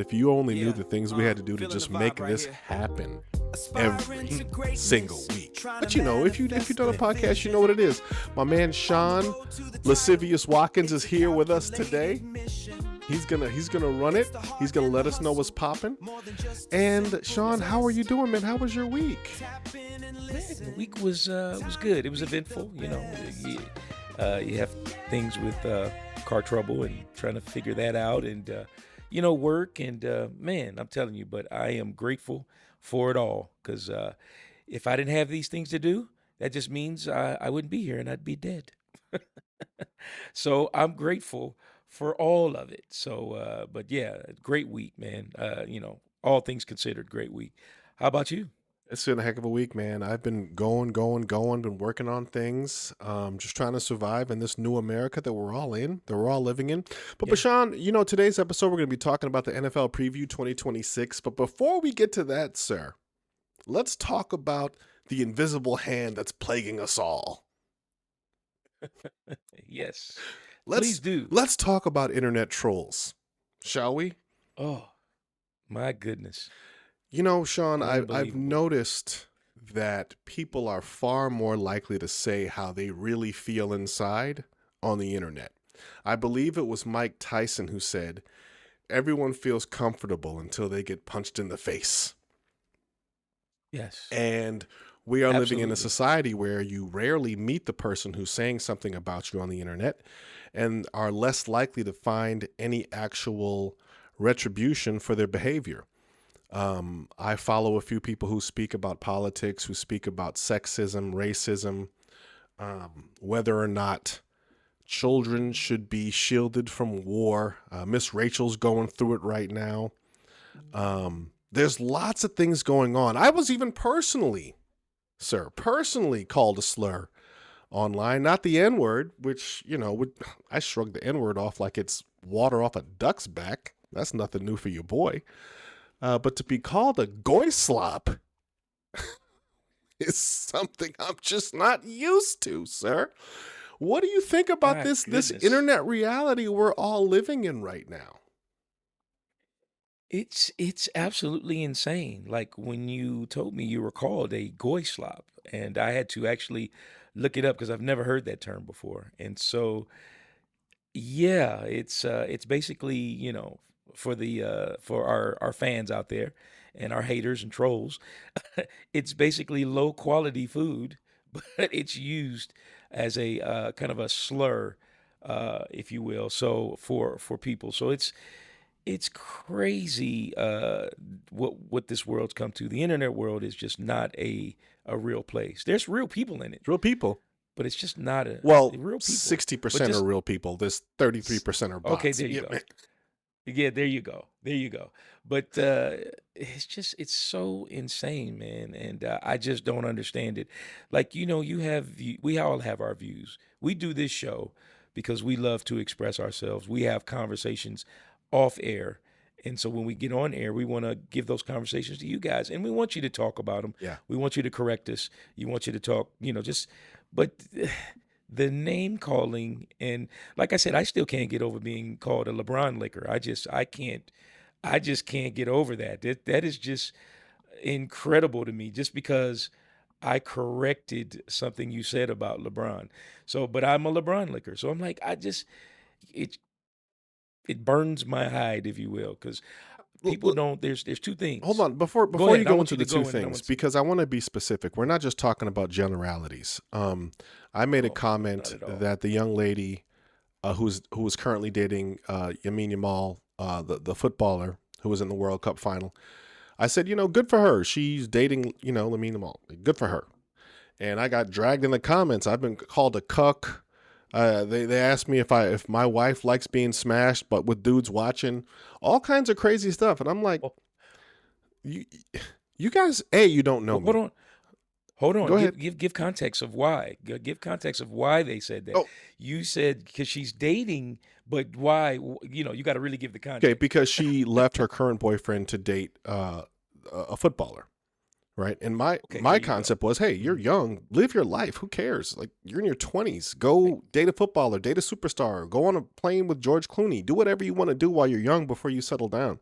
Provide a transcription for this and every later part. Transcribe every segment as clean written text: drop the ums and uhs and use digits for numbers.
If you only knew the things we had to do to just make this happen every single week. But if you've done a podcast, you know what it is. My man Sean Lascivious Watkins is here with us today. He's gonna run it. He's gonna let us know what's popping. And Sean, how are you doing, man? How was your week? Man, the week was good. It was eventful. You have things with car trouble and trying to figure that out, and work. And man, I'm telling you, but I am grateful for it all, because if I didn't have these things to do, that just means I wouldn't be here and I'd be dead. So I'm grateful for all of it. So, but yeah, great week, man. All things considered, great week. How about you? It's been a heck of a week, man. I've been going, been working on things, just trying to survive in this new America that we're all living in. But Yeah. Bashan, today's episode, we're going to be talking about the NFL preview 2026. But before we get to that, sir, let's talk about the invisible hand that's plaguing us all. Yes. Let's Please do. Let's talk about internet trolls, shall we? Oh, my goodness. Sean, I've Unbelievable. noticed that people are far more likely to say how they really feel inside on the internet. I believe it was Mike Tyson who said, everyone feels comfortable until they get punched in the face. Yes. And we are living in a Absolutely. society where you rarely meet the person who's saying something about you on the internet and are less likely to find any actual retribution for their behavior. I follow a few people who speak about politics, who speak about sexism, racism, whether or not children should be shielded from war. Miss Rachel's going through it right now. There's lots of things going on. I was even personally called a slur online, not the N-word, which, I shrug the N-word off like it's water off a duck's back. That's nothing new for your boy. But to be called a goy slop is something I'm just not used to, sir. What do you think about My this goodness. internet reality we're all living in right now? It's absolutely insane. Like when you told me you were called a goy slop, and I had to actually look it up because I've never heard that term before. And so, yeah, it's basically, for our fans out there and our haters and trolls, it's basically low quality food, but it's used as a kind of a slur, if you will. So for people, so it's crazy what this world's come to. The internet world is just not a real place. There's real people in it, It's real people. but it's just not a Well, real people. 60% are real people. There's 33% are bots. Okay, there you Yeah, go. man. Yeah, there you go. There you go. But it's so insane, man, and I just don't understand it. Like we all have our views. We do this show because we love to express ourselves. We have conversations off air, and so when we get on air, we want to give those conversations to you guys, and we want you to talk about them. Yeah. We want you to correct us. You want you to talk, but the name calling, and like I said, I still can't get over being called a LeBron licker. I just can't get over that. That is just incredible to me, just because I corrected something you said about LeBron. So, but I'm a LeBron licker. So I'm like, it it burns my hide, if you will, because people don't. There's two things. Hold on, before ahead. you I go want into you the to go two in, and I things, want- because I want to be specific. We're not just talking about generalities. I made a Oh, comment not at all. that the young lady who was currently dating Yamin Yamal, the footballer who was in the World Cup final. I said, good for her. She's dating, Lamine Yamal. Good for her. And I got dragged in the comments. I've been called a cuck. They asked me if my wife likes being smashed, but with dudes watching, all kinds of crazy stuff. And I'm like, Oh, you guys, you don't know hold me. on. Hold on. Go ahead. Give context of why. Give context of why they said that. Oh. You said because she's dating, but why? You got to really give the context. Okay, because she left her current boyfriend to date a footballer, right? And my there you concept was, hey, you're young, live your life. Who cares? Like, you're in your 20s. Go date a footballer, date a superstar, go on a plane with George Clooney. Do whatever you want to do while you're young before you settle down.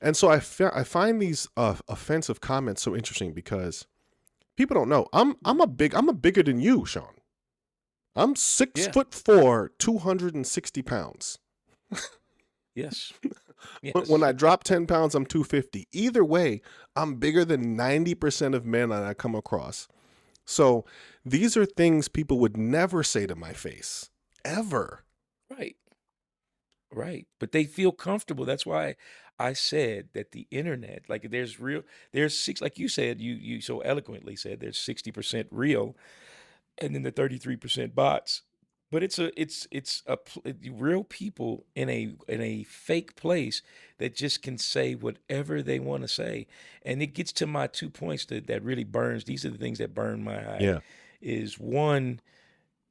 And so I find these offensive comments so interesting because people don't know I'm a bigger than you, Sean. I'm six Yeah. foot four, 260 pounds. Yes. When Yes. I drop 10 pounds, I'm 250. Either way, I'm bigger than 90% of men that I come across. So these are things people would never say to my face, ever. Right. Right. But they feel comfortable. That's why I said that the internet, like there's six, like you said, you so eloquently said there's 60% real and then the 33% bots. But real people in a fake place that just can say whatever they want to say. And it gets to my 2 points that really burns. These are the things that burn my hide. Yeah. Is one,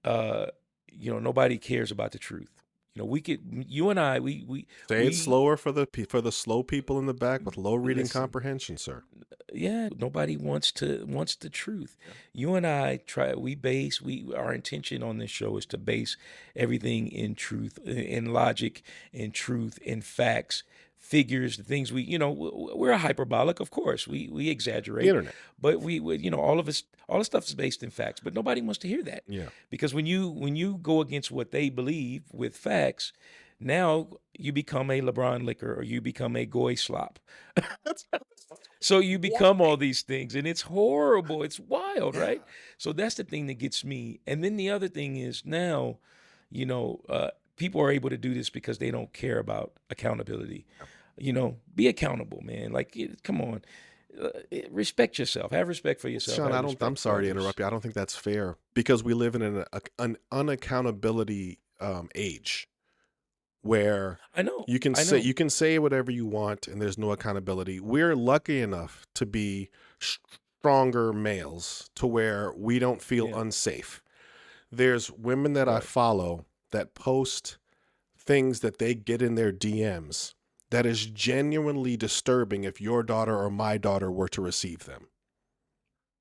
uh, nobody cares about the truth. You and I, Say it we slower for the slow people in the back with low reading listen. comprehension, sir. Yeah, nobody wants the truth. You and I try. Our intention on this show is to base everything in truth, in logic, in truth, in facts, figures, the things we're a hyperbolic, of course. We The exaggerate, internet. but all of us, all the stuff is based in facts. But nobody wants to hear that Yeah. because when you go against what they believe with facts, now you become a LeBron liquor or you become a goy slop. That's So you why. become all these things, and it's horrible. It's wild, Yeah. right? So that's the thing that gets me. And then the other thing is now, people are able to do this because they don't care about accountability. Be accountable, man. Like, come on, respect yourself. Have respect for yourself. Sean, Have I'm respect for sorry to others. interrupt you. I don't think that's fair because we live in an unaccountability age where I know. you can I say know. you can say whatever you want and there's no accountability. We're lucky enough to be stronger males to where we don't feel Yeah. unsafe. There's women that I Right. follow that post things that they get in their DMs that is genuinely disturbing if your daughter or my daughter were to receive them.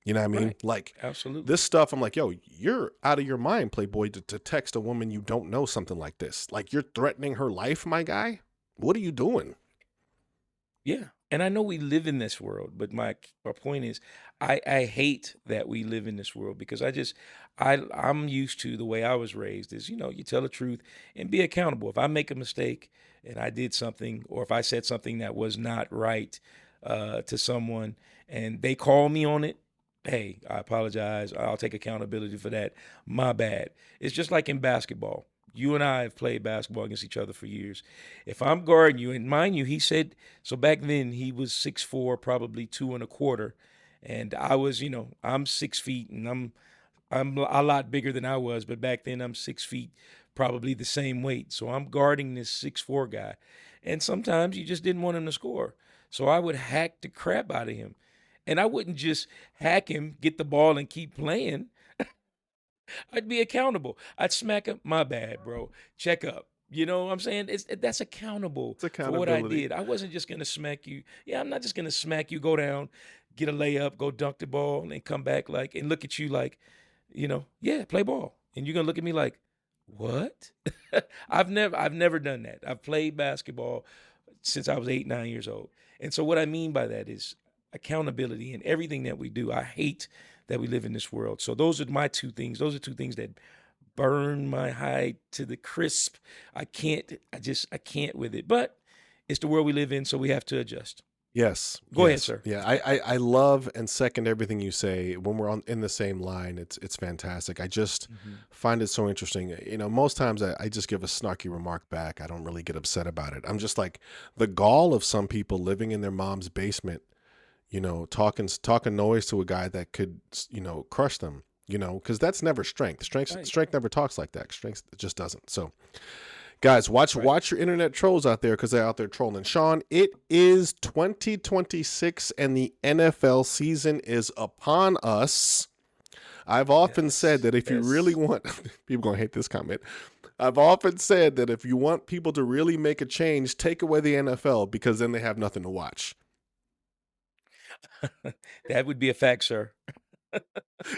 You know what I mean? Right. Like Absolutely. this stuff, I'm like, yo, you're out of your mind, Playboy, to text a woman you don't know something like this. Like you're threatening her life, my guy. What are you doing? Yeah. And I know we live in this world, but my point is I hate that we live in this world because I'm used to the way I was raised is, you tell the truth and be accountable. If I make a mistake and I did something or if I said something that was not right to someone and they call me on it, hey, I apologize. I'll take accountability for that. My bad. It's just like in basketball. You and I have played basketball against each other for years. If I'm guarding you, and mind you, he said so back then he was 6'4", probably two and a quarter, and I was, I'm 6 feet, and I'm a lot bigger than I was, but back then I'm 6 feet, probably the same weight. So I'm guarding this 6'4" guy, and sometimes you just didn't want him to score, so I would hack the crap out of him, and I wouldn't just hack him, get the ball, and keep playing. I'd be accountable. I'd smack him. My bad, bro. Check up. You know what I'm saying? That's accountable It's for what I accountability. did. I wasn't just gonna smack you. Yeah, I'm not just gonna smack you, go down, get a layup, go dunk the ball, and come back like and look at you like, yeah, play ball. And you're gonna look at me like, what? I've never done that. I've played basketball since I was 8, 9 years old. And so what I mean by that is accountability in everything that we do. I hate that we live in this world. So those are my two things. Those are two things that burn my hide to the crisp. I can't with it. But it's the world we live in, so we have to adjust. Yes, Go ahead, yes, sir. yeah. I love and second everything you say. When we're on in the same line, it's fantastic. I just Hmm. find it so interesting. Most times I just give a snarky remark back. I don't really get upset about it. I'm just like the gall of some people living in their mom's basement. Talking noise to a guy that could crush them. Because that's never strength. Right, Strength never talks like that. Strength just doesn't. So guys, right. watch your internet trolls out there because they're out there trolling. Sean, it is 2026 and the NFL season is upon us. I've often said Yes, that if you really yes. want, people gonna hate this comment. I've often said that if you want people to really make a change, take away the NFL because then they have nothing to watch. That would be a fact, sir.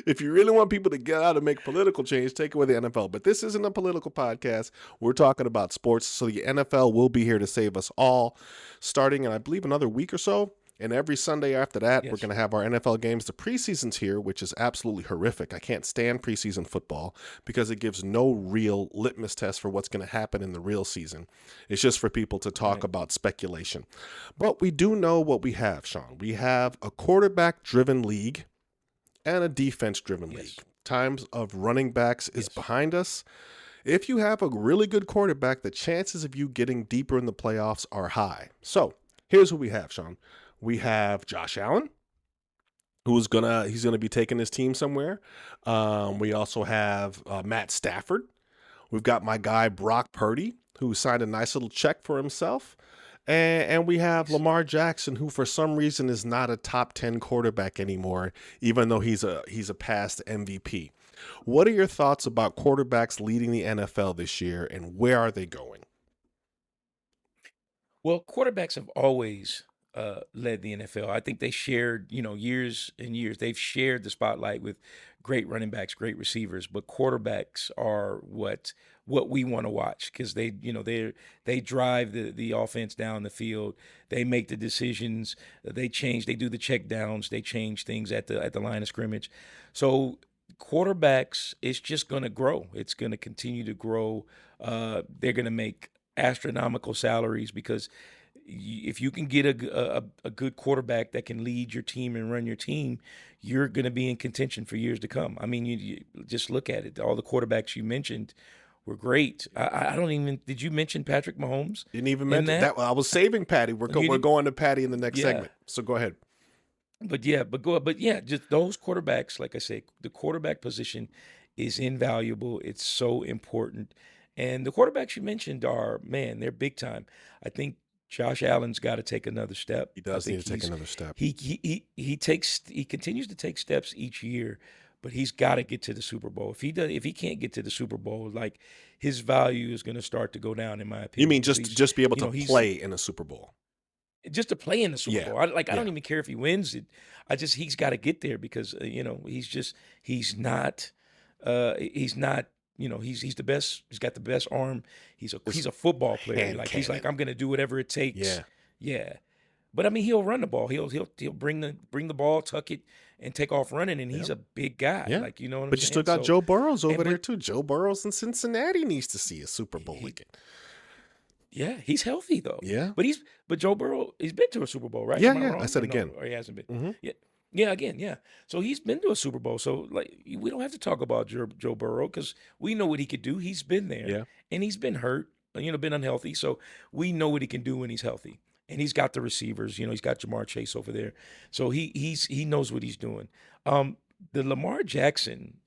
If you really want people to get out and make political change, take away the NFL. But this isn't a political podcast. We're talking about sports. So the NFL will be here to save us all starting in, I believe, another week or so. And every Sunday after that, we're Yes. going to have our NFL games. The preseason's here, which is absolutely horrific. I can't stand preseason football because it gives no real litmus test for what's going to happen in the real season. It's just for people to talk Right. about speculation. But we do know what we have, Sean. We have a quarterback-driven league and a defense-driven Yes. league. Times of running backs is Yes. behind us. If you have a really good quarterback, the chances of you getting deeper in the playoffs are high. So here's what we have, Sean. We have Josh Allen, he's gonna be taking his team somewhere. We also have Matt Stafford. We've got my guy Brock Purdy, who signed a nice little check for himself. And we have Lamar Jackson, who for some reason is not a top 10 quarterback anymore, even though he's a past MVP. What are your thoughts about quarterbacks leading the NFL this year, and where are they going? Well, quarterbacks have always led the NFL. I think they shared, years and years. They've shared the spotlight with great running backs, great receivers, but quarterbacks are what we want to watch because they drive the offense down the field. They make the decisions. They change. They do the check downs. They change things at the line of scrimmage. So quarterbacks, it's just going to grow. It's going to continue to grow. They're going to make astronomical salaries because if you can get a good quarterback that can lead your team and run your team, you're going to be in contention for years to come. I mean, you just look at it. All the quarterbacks you mentioned were great. I don't even, did you mention Patrick Mahomes Didn't even in mention that? that. I was saving Patty. You We're did, going to Patty in the next yeah. segment. So go ahead. But yeah, just those quarterbacks, like I say, the quarterback position is invaluable. It's so important. And the quarterbacks you mentioned are, man, they're big time. I think Josh Allen's got to take another step. He I does need think to take another step. he continues to take steps each year, but he's got to get to the Super Bowl. If he can't get to the Super Bowl, like his value is going to start to go down, in my You opinion, mean because just be able to he's play in a Super Bowl? just to play in the Super Yeah, Bowl. I yeah. don't even care if he wins it. He's got to get there because he's not he's not he's the best. He's got the best arm. Just He's a football player. hand Like he's like cannon. I'm gonna do whatever it takes. Yeah, Yeah, but I mean he'll run the ball. He'll bring the ball, tuck it, and take off running. And he's yeah, a big guy. yeah. Like you know what I'm But you still saying. got So Joe Burrows over and there but too. Joe Burrows in Cincinnati needs to see a Super Bowl he again. yeah he's healthy though. Yeah, But Joe Burrow, he's been to a Super Bowl, right? yeah, Am I yeah. I wrong? said Or no? again. Or he hasn't been? Hmm. Yeah. Yeah, again, yeah. So he's been to a Super Bowl. So like we don't have to talk about Joe Burrow because we know what he could do. He's been there Yeah. and he's been hurt, been unhealthy. So we know what he can do when he's healthy. And he's got the receivers, he's got Jamar Chase over there. So he knows what he's doing. The Lamar Jackson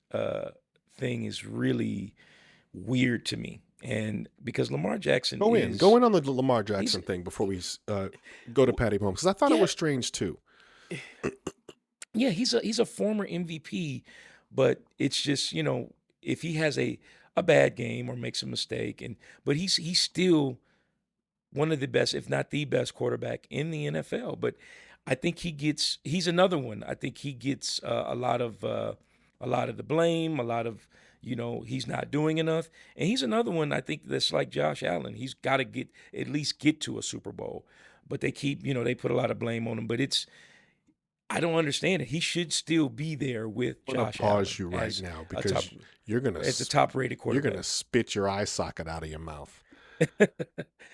thing is really weird to me. And because Lamar Jackson Go in on the Lamar he's Jackson thing before we go to Patty Mahomes because I thought it yeah, was strange too. yeah, he's a former MVP, but it's just, if he has a bad game or makes a mistake but he's still one of the best, if not the best quarterback in the NFL. But I think he's another one. I think he gets a lot of the blame, a lot of he's not doing enough. And he's another one I think that's like Josh Allen. He's got to at least get to a Super Bowl. But they keep, they put a lot of blame on him, but I don't understand it. He should still be there with I'm gonna Josh pause Allen you right now a top because you're gonna as a top rated you're gonna quarterback. spit your eye socket out of your mouth.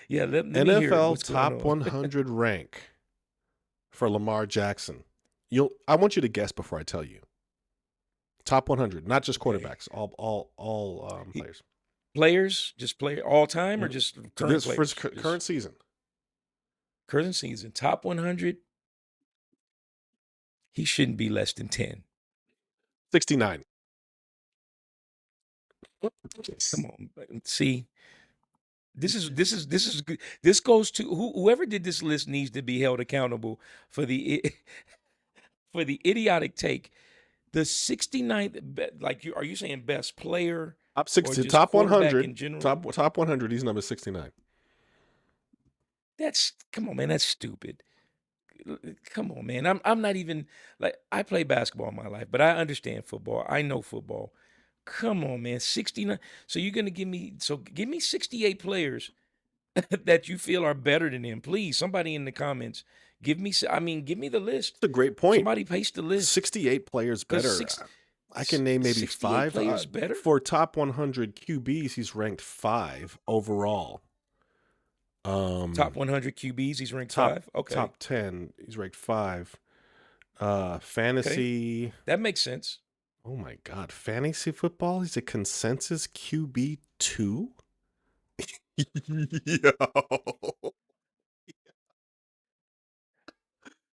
Yeah, let me hear it. NFL What's going top on? 100 rank for Lamar Jackson. I want you to guess before I tell you. Top 100, not just Okay. quarterbacks, all He, players. players, just play all time or Mhm. just current This for his players? Just current season. current season. Top 100, he shouldn't be less than 10. 69. Come on. See, this is good. This goes to whoever did this list needs to be held accountable for for the idiotic take. The 69th, like are you saying best player Top or 60, just top quarterback 100, in general? top 100. He's number 69. Come on, man, that's stupid. come on, man. I'm not even like I play basketball in my life, but I understand football. I know football. Come on, man. 69. So you're gonna give me 68 players that you feel are better than him. Please, somebody in the comments, give me the list. That's a great point. Somebody paste the list. 68 players Because better. I can name maybe 68 five. players better? For top 100 QBs, he's ranked 5 overall. Top 100 QBs, he's ranked top 5. Okay. top 10, he's ranked 5. Okay. Fantasy. That makes sense. Oh my God, fantasy football. He's a consensus QB 2. Yo.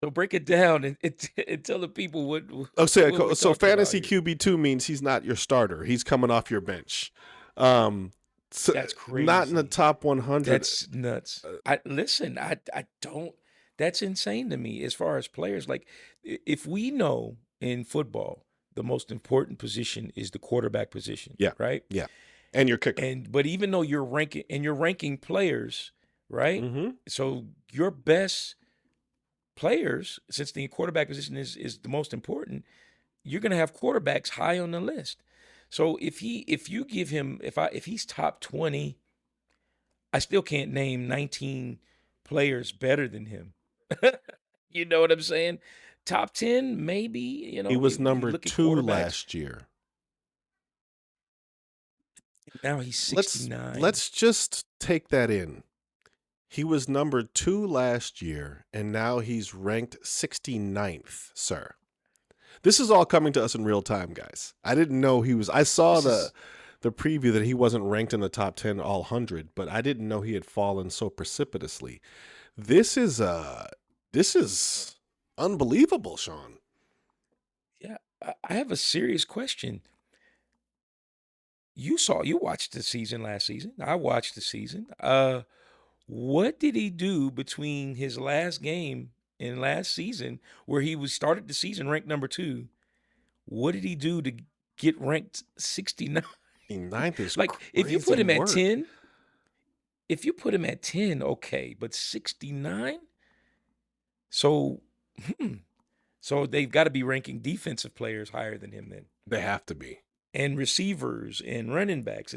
So break it down and tell the people what Oh, what we're so talking about fantasy here. QB2 means he's not your starter. He's coming off your bench. So That's not in the crazy. top 100. That's nuts. I listen, I don't that's insane to me as far as players. Like if we know in football the most important position is the quarterback position, Yeah. right? Yeah. And your kicker. But even though you're ranking players, right? Mm-hmm. So your best players, since the quarterback position is the most important, you're going to have quarterbacks high on the list. So if you give him if he's top 20, I still can't name 19 players better than him. You know what I'm saying? Top 10, maybe, He was you number look at 2 quarterbacks. last year. Now he's 69. Let's just take that in. He was number 2 last year, and now he's ranked 69th, sir. This is all coming to us in real time, guys. I didn't know he was. I saw the preview that he wasn't ranked in the top 10 all 100, but I didn't know he had fallen so precipitously. This is unbelievable, Sean. Yeah, I have a serious question. You watched the season last season. I watched the season. What did he do between his last game and last season, where he was started the season ranked number 2? What did he do to get ranked 69? 69th is Like if you put crazy him at work. 10, okay, but 69? So, so they've got to be ranking defensive players higher than him then, They have to be. and receivers and running backs.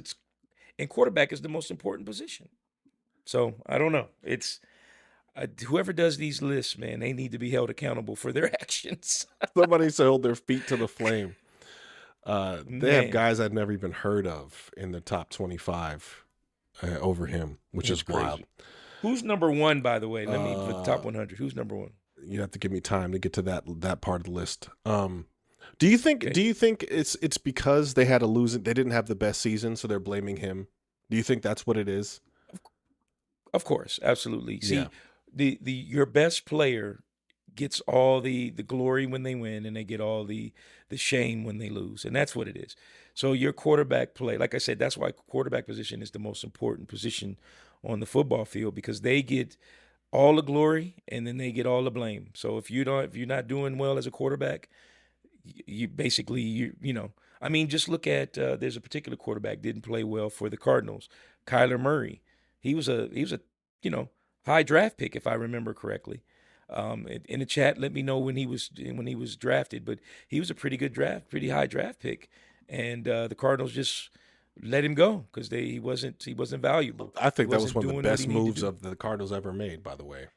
And quarterback is the most important position. So I don't know. It's whoever does these lists, man, they need to be held accountable for their actions. Somebody held their feet to the flame. They have Man, guys I'd never even heard of in the top 25 over him, which that's is wild. crazy. Who's number 1, by the way? Let me for the top 100. Who's number 1? You have to give me time to get to that part of the list. Do you think it's because they had they didn't have the best season, so they're blaming him? Do you think that's what it is? Of course, absolutely. See, Yeah. your best player gets all the glory when they win, and they get all the shame when they lose, and that's what it is. So your quarterback play, like I said, that's why quarterback position is the most important position on the football field, because they get all the glory and then they get all the blame. So if you're not doing well as a quarterback, you basically I mean, just look at there's a particular quarterback didn't play well for the Cardinals, Kyler Murray. He was a high draft pick, if I remember correctly. In the chat, let me know when he was drafted, but he was a pretty high draft pick, and the Cardinals just let him go because he wasn't valuable. I think He that was wasn't one of the doing what best he needed to moves do. of the Cardinals ever made, by the way.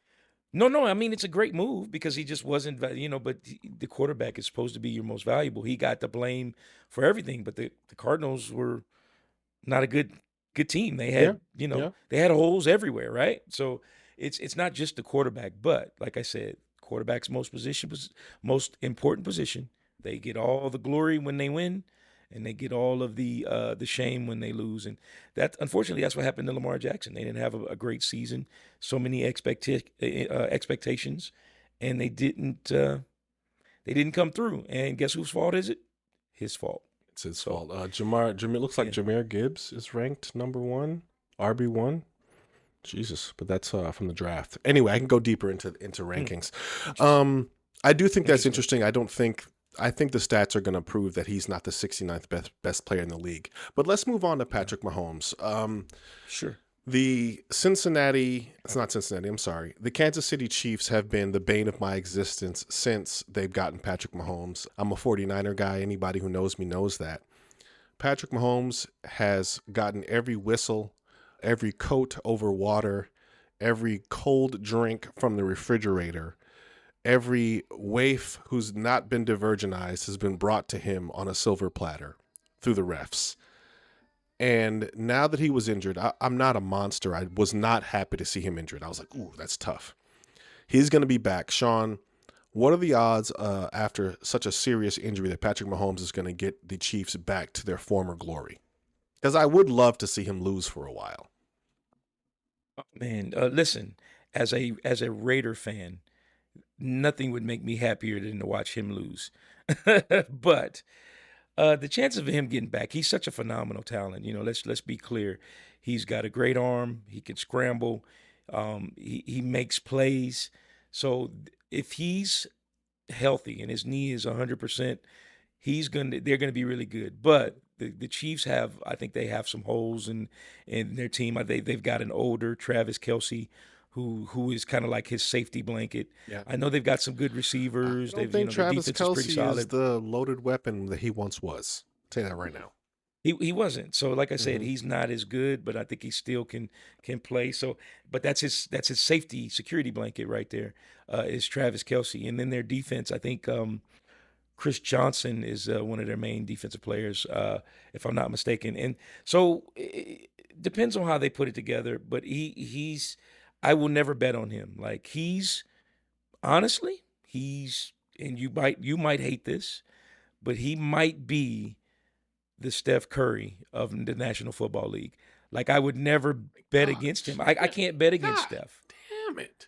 No, I mean it's a great move because he just wasn't, but the quarterback is supposed to be your most valuable. He got the blame for everything, but the Cardinals were not a good team. They Yeah. had, Yeah. they had holes everywhere, right? So it's not just the quarterback, but like I said, quarterback's most important position. They get all the glory when they win, and they get all of the shame when they lose. And that, unfortunately, that's what happened to Lamar Jackson. They didn't have a great season, so many expectations, and they didn't come through. And guess whose fault is it? His fault. It's his So, fault. It looks like yeah. Jahmyr Gibbs is ranked number 1, RB1. Jesus, but that's from the draft. Anyway, I can go deeper into rankings. I do think that's interesting. I think the stats are going to prove that he's not the 69th best player in the league. But let's move on to Patrick Mahomes. Sure. It's not Cincinnati, I'm sorry. The Kansas City Chiefs have been the bane of my existence since they've gotten Patrick Mahomes. I'm a 49er guy. Anybody who knows me knows that. Patrick Mahomes has gotten every whistle, every coat over water, every cold drink from the refrigerator, every waif who's not been divergenized has been brought to him on a silver platter through the refs. And now that he was injured, I'm not a monster. I was not happy to see him injured. I was like, ooh, that's tough. He's going to be back. Sean, what are the odds after such a serious injury that Patrick Mahomes is going to get the Chiefs back to their former glory? Because I would love to see him lose for a while. Man, listen, as a Raider fan, nothing would make me happier than to watch him lose. But the chances of him getting back, he's such a phenomenal talent. Let's be clear. He's got a great arm. He can scramble. He makes plays. So if he's healthy and his knee is 100%, they're gonna be really good. But the Chiefs I think they have some holes in their team. They've got an older Travis Kelsey who is kind of like his safety blanket. Yeah. I know they've got some good I receivers. don't They've think their Travis defense is pretty Kelsey is solid. the loaded weapon that he once was. I'll tell you that right now. He wasn't. So like I said, Mhm. he's not as good, but I think he still can play. So, but that's his safety security blanket right there. Is Travis Kelsey, and then their defense. I think Chris Johnson is one of their main defensive players, if I'm not mistaken. And so it depends on how they put it together. But he's I will never bet on him. Like honestly, and you might hate this, but he might be the Steph Curry of the National Football League. Like I would never bet against him. I can't bet against God Steph. damn it.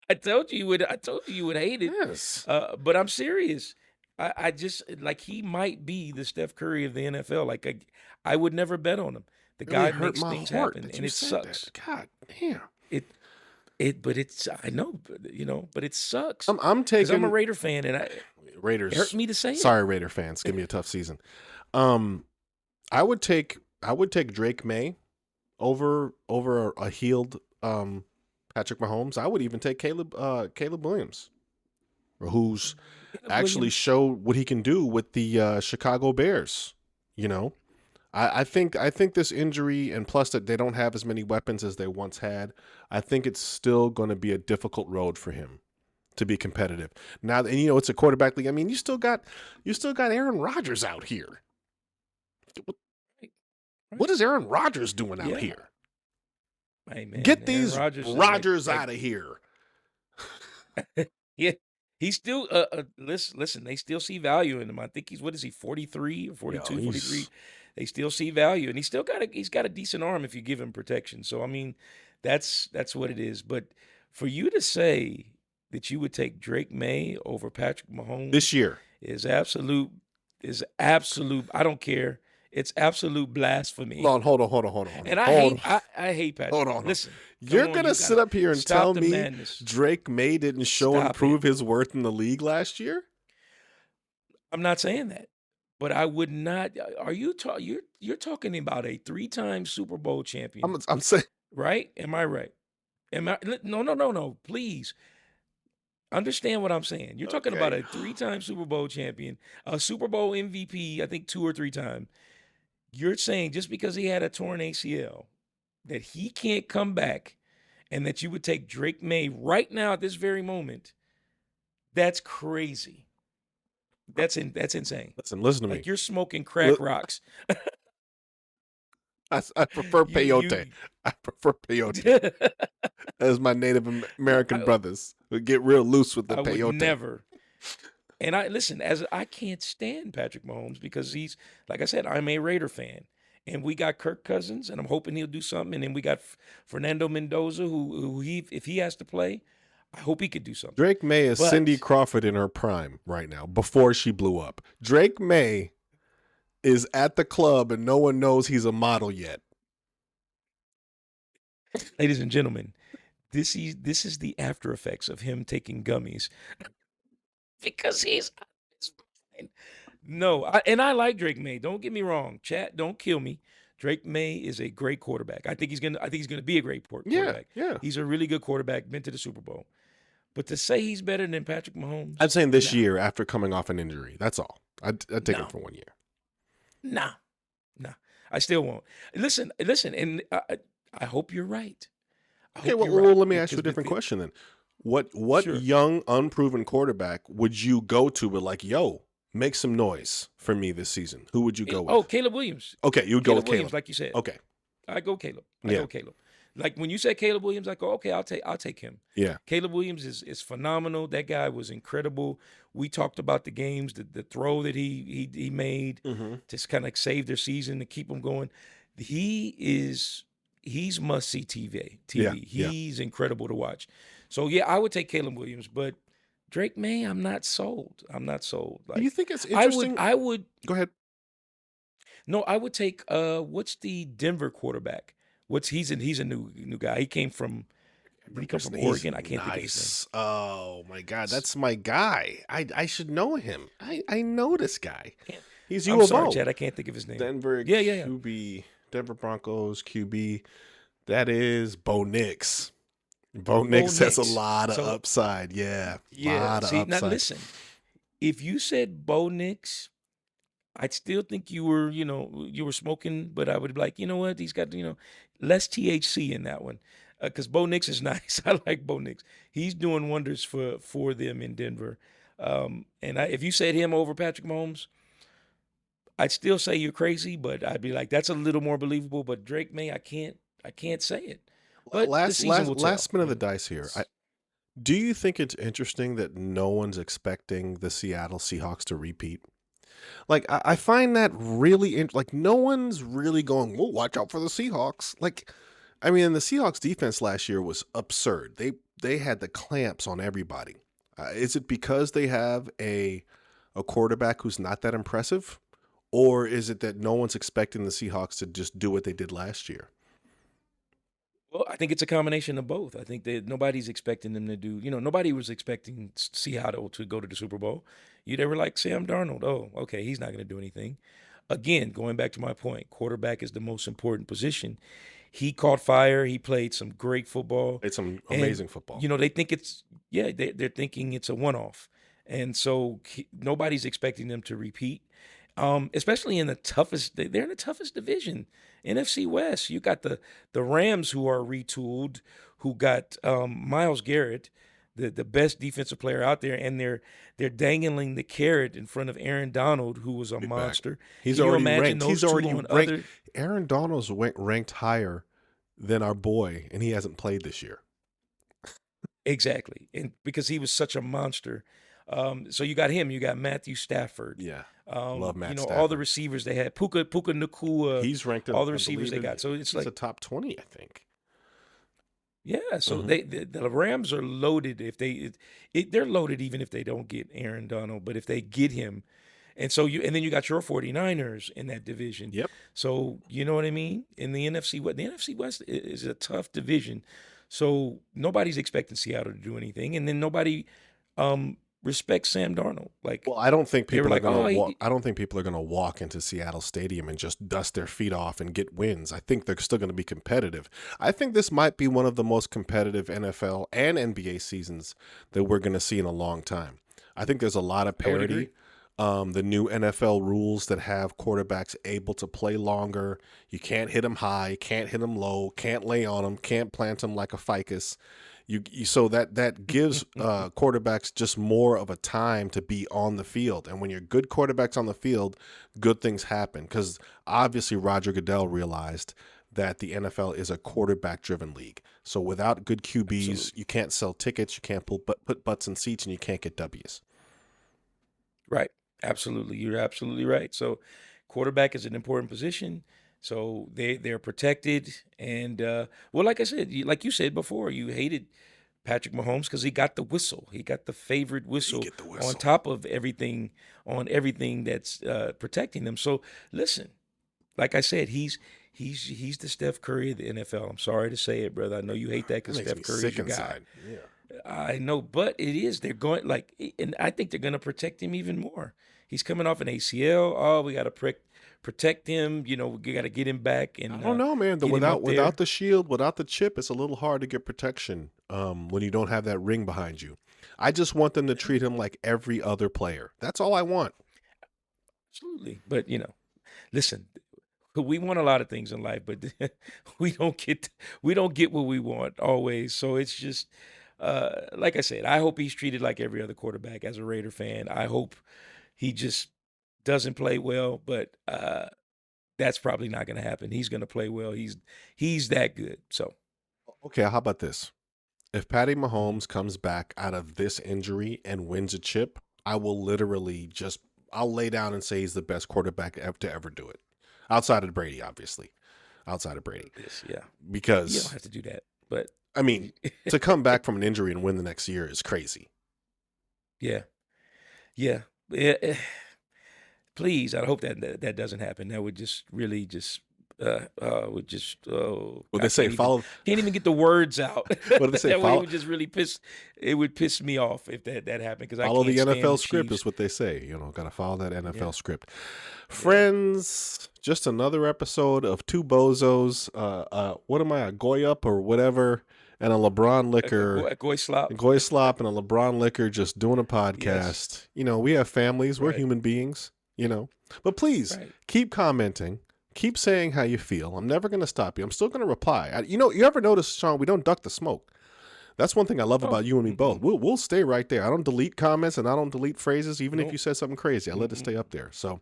I told you you would. I told you would hate it. Yes. But I'm serious. I just like he might be the Steph Curry of the NFL. Like I would never bet on him. The Really guy hurt makes my things heart happen, that and you it said sucks. that. God damn. But it's I know, but it sucks I'm because I'm a taking Raider fan, and it hurt Raiders. me to say it. Sorry, Raider fans. Give me a tough season. Um, I would take Drake May over a healed Patrick Mahomes. I would even take Caleb Williams, who's Caleb actually Williams. showed what he can do with the Chicago Bears. You know, I think this injury and plus that they don't have as many weapons as they once had. I think it's still going to be a difficult road for him to be competitive. Now, and it's a quarterback league. I mean, you still got Aaron Rodgers out here. What, Right, what right. is Aaron Rodgers doing out Yeah. here? Hey man, Get Aaron these Rodgers is Rodgers like out of here. yeah, he's still listen, they still see value in him. I think what is he, 43 or Yo, 42, 43? he's They still see value, and he's got a decent arm if you give him protection. So I mean, that's what it is. But for you to say that you would take Drake May over Patrick this Mahomes year. is absolute. I don't care. It's absolute blasphemy. Hold on. And I hate I hate Patrick. Hold on. Listen, come You're on, gonna you sit gotta up here and stop tell the me madness. Drake May didn't show and Stop it. prove his worth in the league last year? I'm not saying that, but I would not. Are you're talking about a three-time Super Bowl champion, I'm saying right? Am I right? No, no, no, no. Please understand what I'm saying. You're talking about okay. a three-time Super Bowl champion, a Super Bowl MVP, I think 2 or 3 times. You're saying just because he had a torn ACL that he can't come back, and that you would take Drake May right now at this very moment? That's crazy. That's insane. Listen to me. Like you're smoking Li- crack rocks. I prefer You peyote. you I prefer peyote as my Native American I brothers who get real loose with the I would peyote. never. And I listen, as I can't stand Patrick Mahomes because he's like I said, I'm a Raider fan. And we got Kirk Cousins, and I'm hoping he'll do something. And then we got Fernando Mendoza, who he if he has to play, I hope he could do something. Drake May is Cindy But Crawford in her prime right now, before she blew up. Drake May is at the club and no one knows he's a model yet. ladies and gentlemen, this is the after effects of him taking gummies because he's fine. No, and I like Drake May. Don't get me wrong. Chat, don't kill me. Drake May is a great quarterback. I think he's gonna be a great Yeah, quarterback. yeah. He's a really good quarterback. Been to the Super Bowl. But to say he's better than Patrick I'm Mahomes, saying this nah, year after coming off an injury. That's all. I'd take him no, for 1 year. nah, nah. I still won't. Listen, and I hope you're right. I Okay, hope well, you're right let me ask you because a with different the question then. What sure. young, unproven quarterback would you go to with like, yo, make some noise for me this season? Who would you go Oh, with? Caleb Williams. Okay, you would go with Caleb Williams, Caleb. like you said. Okay, I go Caleb. I yeah, go Caleb. Like when you said Caleb Williams, I go, okay, I'll take him. yeah. Caleb Williams is phenomenal. That guy was incredible. We talked about the games, the throw that he made Mm-hmm. to kind of save their season to keep them going. He's must see TV. Yeah, TV. yeah. He's incredible to watch. So yeah, I would take Caleb Williams, but Drake May, I'm not sold. I'm not sold. Do you Like think it's I would interesting? I would Go ahead. no, I would take what's the Denver quarterback? He's a new guy. He came from did he come from He's Oregon? I can't think of his name. nice. Oh my God, S- that's my guy. I should know him. I know this guy. can't- He's U I'm of sorry, O. Chad, I can't think of his name. Denver Yeah. QB. Denver Broncos QB. That is Bo Nix. Bo Bo Nix has a Nix. lot of So upside. Yeah, yeah, lot of see now upside. listen, if you said Bo Nix, I'd still think you were smoking, but I would be like, you know what, he's got less THC in that one, because Bo Nix is nice. I like Bo Nix. He's doing wonders for them in Denver. And if you said him over Patrick Mahomes, I'd still say you're crazy, but I'd be like, that's a little more believable. But Drake May, I can't say it. But the Last season last will last tell. spin of the dice here. Do you think it's interesting that no one's expecting the Seattle Seahawks to repeat? Like I find that really like no one's really going, "Well, watch out for the Seahawks." Like I mean, the Seahawks defense last year was absurd. They had the clamps on everybody. Is it because they have a quarterback who's not that impressive, or is it that no one's expecting the Seahawks to just do what they did last year? Well, I think it's a combination of both. I think that nobody's expecting them to do, nobody was expecting Seattle to go to the Super Bowl. They were like Sam Darnold. Oh, okay, he's not going to do anything. Again, going back to my point, quarterback is the most important position. He caught fire. He played some great football, It's some and amazing football. they think they're thinking it's a one-off, and so nobody's expecting them to repeat. Especially in the toughest, they're in the toughest division, NFC West. You got the Rams who are retooled, who got Myles Garrett, the best defensive player out there, and they're dangling the carrot in front of Aaron Donald, who was a Big back. monster. He's Can you already imagine ranked. those He's two already on ranked. other? Aaron Donald's ranked higher than our boy, and he hasn't played this year. Exactly, and because he was such a monster. So you got him, you got Matthew Stafford. Yeah, love Matt All the Stafford. receivers they had, Puka Nakua, He's ranked, all the I receivers believe, they got. So it's he's like, a top 20, I think. yeah. So Hmm. the Rams are loaded. If they're loaded even if they don't get Aaron Donald, but if they get him, and then you got your 49ers in that division. Yep. So you know what I mean? In the NFC West, is a tough division. So nobody's expecting Seattle to do anything, and then nobody respects Sam Darnold. Like Well, I don't think they were people are like, going oh, to walk. I don't think people are going to walk into Seattle Stadium and just dust their feet off and get wins. I think they're still going to be competitive. I think this might be one of the most competitive NFL and NBA seasons that we're going to see in a long time. I think there's a lot of I would agree. parity. The new NFL rules that have quarterbacks able to play longer. You can't hit them high, can't hit them low, can't lay on them, can't plant them like a ficus. So that gives quarterbacks just more of a time to be on the field. And when you're good quarterbacks on the field, good things happen. Because obviously Roger Goodell realized that the NFL is a quarterback-driven league. So without good QBs, Absolutely. you can't sell tickets, you can't put butts in seats, and you can't get W's. Right. Absolutely. You're absolutely right. So quarterback is an important position. So they're protected. And well, like I said, like you said before, you hated Patrick Mahomes because he got the whistle. He got the favorite You whistle get the on whistle. top of everything, that's protecting them. So listen, like I said, he's the Steph Curry of the NFL. I'm sorry to say it, brother. I know you hate that That because makes Steph me Curry's sick your guy. inside. Yeah. I know, but it is. They're going like, and I think they're going to protect him even more. He's coming off an ACL. Oh, we got to protect him. You know, we got to get him back I and don't know, man. get him up Without there. the shield, without the chip, it's a little hard to get protection when you don't have that ring behind you. I just want them to treat him like every other player. That's all I want. Absolutely, but listen, we want a lot of things in life, but we don't get what we want always. So it's just like I said, I hope he's treated like every other quarterback as a Raider fan. I hope he just doesn't play well, but that's probably not going to happen. He's going to play well. He's that good. So Okay, how about this? If Patty Mahomes comes back out of this injury and wins a chip, I will literally just I'll lay down and say he's the best quarterback to ever do it. Outside of Brady, obviously. Outside of Brady. this, yeah, you don't Because have to do that, but I mean, to come back from an injury and win the next year is crazy. yeah, yeah. Please, I hope that doesn't happen. That would just really just would just What I they say, follow can't even get the words out. what do they say? That way it Follow would just really piss me off if that happened because I follow the can't stand the NFL script Chiefs. is what they say. Gotta follow that Yeah, NFL script. yeah. Friends, just another episode of two bozos. What am I, a Goyup or whatever, and a LeBron liquor. A goy slop. Goy Slop and a LeBron liquor just doing a Yes, podcast. We have families. We're right, human beings. But please right. keep commenting. Keep saying how you feel. I'm never going to stop you. I'm still going to reply. You ever notice, Sean, we don't duck the smoke. That's one thing I love Oh, about you and me both. We'll stay right there. I don't delete comments and I don't delete phrases. Even if you nope. said something crazy, I let it Mm-mm. stay up there. So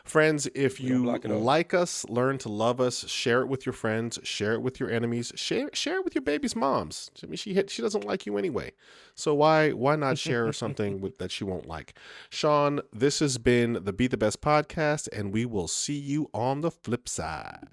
friends, if We don't you block it off. like us, learn to love us, share it with your friends, share it with your enemies, share it with your baby's moms. I mean, she doesn't like you anyway, so why not share something that she won't like? Sean, this has been the Be the Best podcast, and we will see you on the flip side.